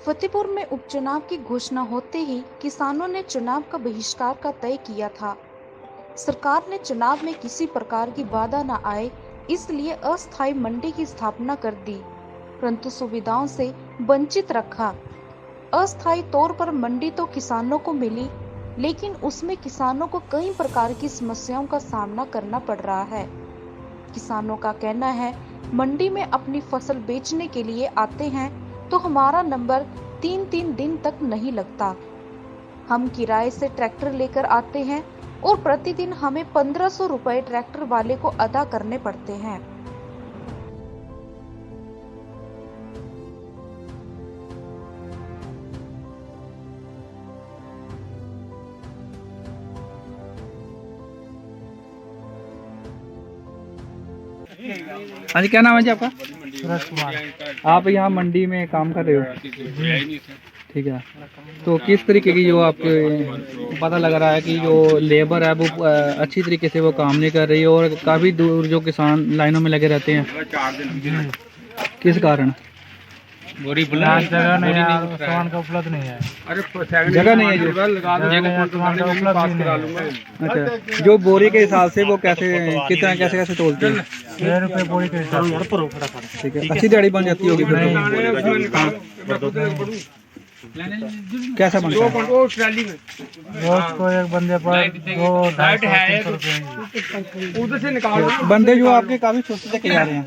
फतेहपुर में उपचुनाव की घोषणा होते ही किसानों ने चुनाव का बहिष्कार का तय किया था। सरकार ने चुनाव में किसी प्रकार की बाधा न आए, इसलिए अस्थायी मंडी की स्थापना कर दी, परंतु सुविधाओं से वंचित रखा। अस्थायी तौर पर मंडी तो किसानों को मिली, लेकिन उसमें किसानों को कई प्रकार की समस्याओं का सामना करना पड़ रहा है। किसानों का कहना है, मंडी में अपनी फसल बेचने के लिए आते हैं तो हमारा नंबर 3-3 दिन तक नहीं लगता। हम किराए से ट्रैक्टर लेकर आते हैं और प्रतिदिन हमें 1500 रुपए ट्रैक्टर वाले को अदा करने पड़ते हैं। हाँ जी, क्या नाम है जी आपका? सूरज कुमार। आप यहाँ मंडी में काम कर रहे हो? ठीक है। तो किस तरीके की जो आपके पता लग रहा है कि जो लेबर है वो अच्छी तरीके से वो काम नहीं कर रही है और काफ़ी दूर जो किसान लाइनों में लगे रहते हैं, किस कारण? जगह नहीं है, सामान का उपलब्ध नहीं है। जगह नहीं है जो सामान का उपलब्ध नहीं है। अच्छा, जो बोरी के हिसाब से वो कैसे कितना कैसे तोलते हैं? 6 रुपये बोरी के हिसाब से। ठीक है, अच्छी दिहाड़ी बन जाती होगी फिर तो। कैसा बनता है? रोज को एक बंदे पर 200-250 रुपये। बंदे जो आपके काफी सुस्त के जा रहे हैं।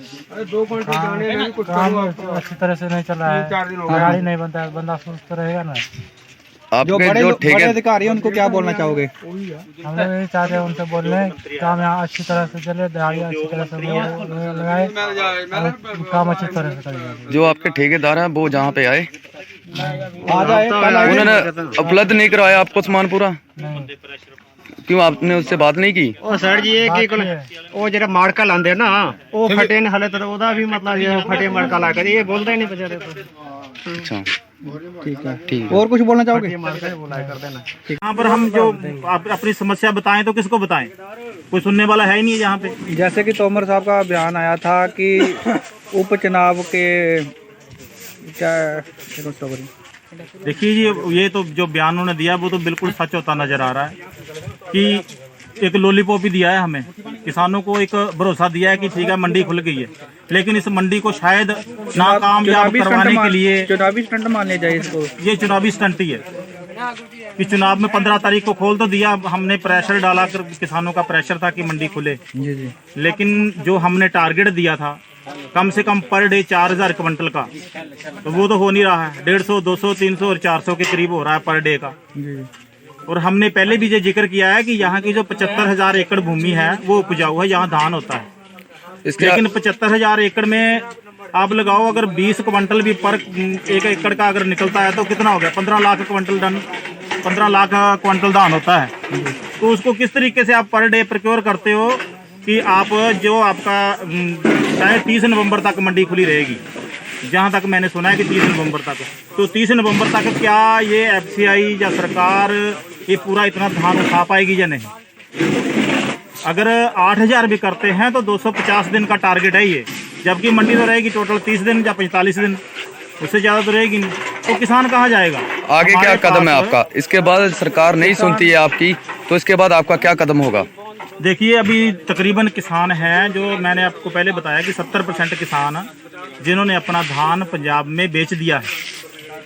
काम अच्छी तरह से नहीं चल रहा है, गाड़ी नहीं बनता है, बंदा सुस्त रहेगा ना। जो बड़े अधिकारी हैं उनको क्या बोलना चाहोगे? हम लोग यही चाहते हैं उनसे बोलने, काम यहाँ अच्छी तरह से चले, दिहाड़ी अच्छी तरह से लगाए और काम अच्छी तरह से करें। जो आपके ठेकेदार हैं वो जहाँ पे आए, आ जाए, उन्होंने उपलब्ध नहीं करवाया आपको सामान पूरा? क्यों आपने उससे बात नहीं की? ਉਹ ਸਰ ਜੀ ਇਹ ਕੀ ਉਹ ਜਿਹੜਾ ਮਾੜਕਾ ਲਾਉਂਦੇ ਨਾ ਉਹ ਫਟੇ ਨੇ ਹਲੇ ਤੱਕ ਉਹਦਾ ਵੀ ਮਤਲਬ ਇਹ ਫਟੇ ਮਾੜਕਾ ਲਾ ਕੇ ਇਹ ਬੋਲਦਾ ही नहीं बेचारे तो। अच्छा, ठीक है। ठीक। और कुछ बोलना चाहोगे? यहाँ पर हम जो अपनी समस्या बताएं तो किसको बताएं, कोई सुनने वाला है ही नहीं है यहाँ पे। जैसे कि तोमर साहब का बयान आया था कि उपचुनाव के क्या देखिए जी, ये तो जो बयान उन्होंने दिया वो तो बिल्कुल सच होता नजर आ रहा है कि एक लॉलीपॉप ही दिया है हमें, किसानों को एक भरोसा दिया है कि ठीक है मंडी खुल गई है, लेकिन इस मंडी को शायद नाकामयाब करवाने के लिए चुनावी स्टंट मान लिया जाए इसको। ये चुनावी स्टंट ही है कि चुनाव में 15 तारीख को खोल तो दिया, हमने प्रेशर डाला कर, किसानों का प्रेशर था कि मंडी खुले, जी। लेकिन जो हमने टारगेट दिया था कम से कम पर डे 4000 क्विंटल का, तो वो तो हो नहीं रहा है। 150, 200, 300 और 400 के करीब हो रहा है पर डे का। और हमने पहले भी ये जिक्र किया है कि यहाँ की जो 75,000 एकड़ भूमि है वो उपजाऊ है, यहाँ धान होता है, लेकिन 75,000 एकड़ में आप लगाओ अगर 20 क्विंटल भी पर एक एकड़ का अगर निकलता है तो कितना हो गया? 15 लाख क्विंटल धान होता है। तो उसको किस तरीके से आप पर डे प्रोक्योर करते हो कि आप जो आपका शायद 30 नवंबर तक मंडी खुली रहेगी, जहाँ तक मैंने सुना है कि 30 नवंबर तक, तो 30 नवंबर तक क्या ये एफसीआई या सरकार ये पूरा इतना धान उठा पाएगी या नहीं? अगर 8000 भी करते हैं तो 250 दिन का टारगेट है ये, जबकि मंडी तो रहेगी टोटल 30 दिन या 45 दिन, उससे ज़्यादा तो रहेगी नहीं। तो किसान कहाँ जाएगा? आगे क्या कदम है आपका? इसके बाद सरकार नहीं सुनती है आपकी तो इसके बाद आपका क्या कदम होगा? देखिए, अभी तकरीबन किसान हैं, जो मैंने आपको पहले बताया कि 70% किसान जिन्होंने अपना धान पंजाब में बेच दिया है,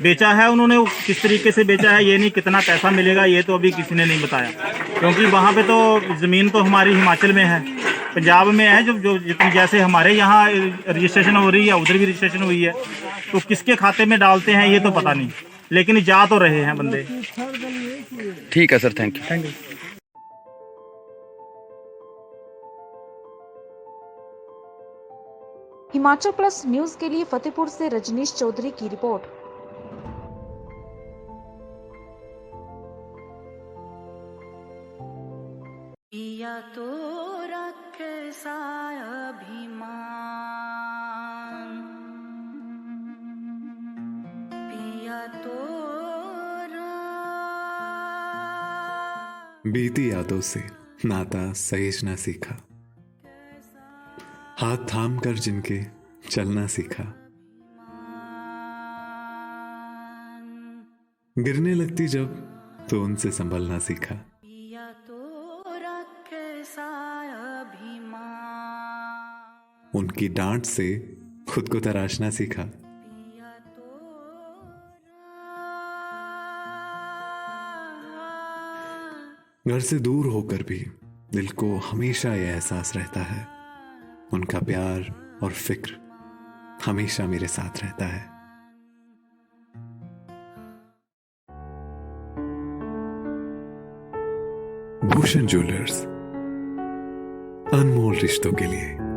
बेचा है। उन्होंने किस तरीके से बेचा है ये नहीं, कितना पैसा मिलेगा ये तो अभी किसी ने नहीं बताया, क्योंकि वहाँ पे तो ज़मीन तो हमारी हिमाचल में है, पंजाब में है, जो जितनी जैसे हमारे यहाँ रजिस्ट्रेशन हो रही है उधर भी रजिस्ट्रेशन हुई है, तो किसके खाते में डालते हैं ये तो पता नहीं, लेकिन जा तो रहे हैं बंदे। ठीक है sir, thank you. Himachal plus news के लिए फतेहपुर से रजनीश चौधरी की रिपोर्ट। पिया तो कैसा अभिमान, पिया तो बीती यादों से नाता सहेजना सीखा, हाथ थाम कर जिनके चलना सीखा। गिरने लगती जब तो उनसे संभलना सीखा। पिया तोरा कैसा अभिमान, उनकी डांट से खुद को तराशना सीखा। पिया तोरा घर से दूर होकर भी दिल को हमेशा यह एहसास रहता है, उनका प्यार और फिक्र हमेशा मेरे साथ रहता है। भूषण ज्वेलर्स, अनमोल रिश्तों के लिए।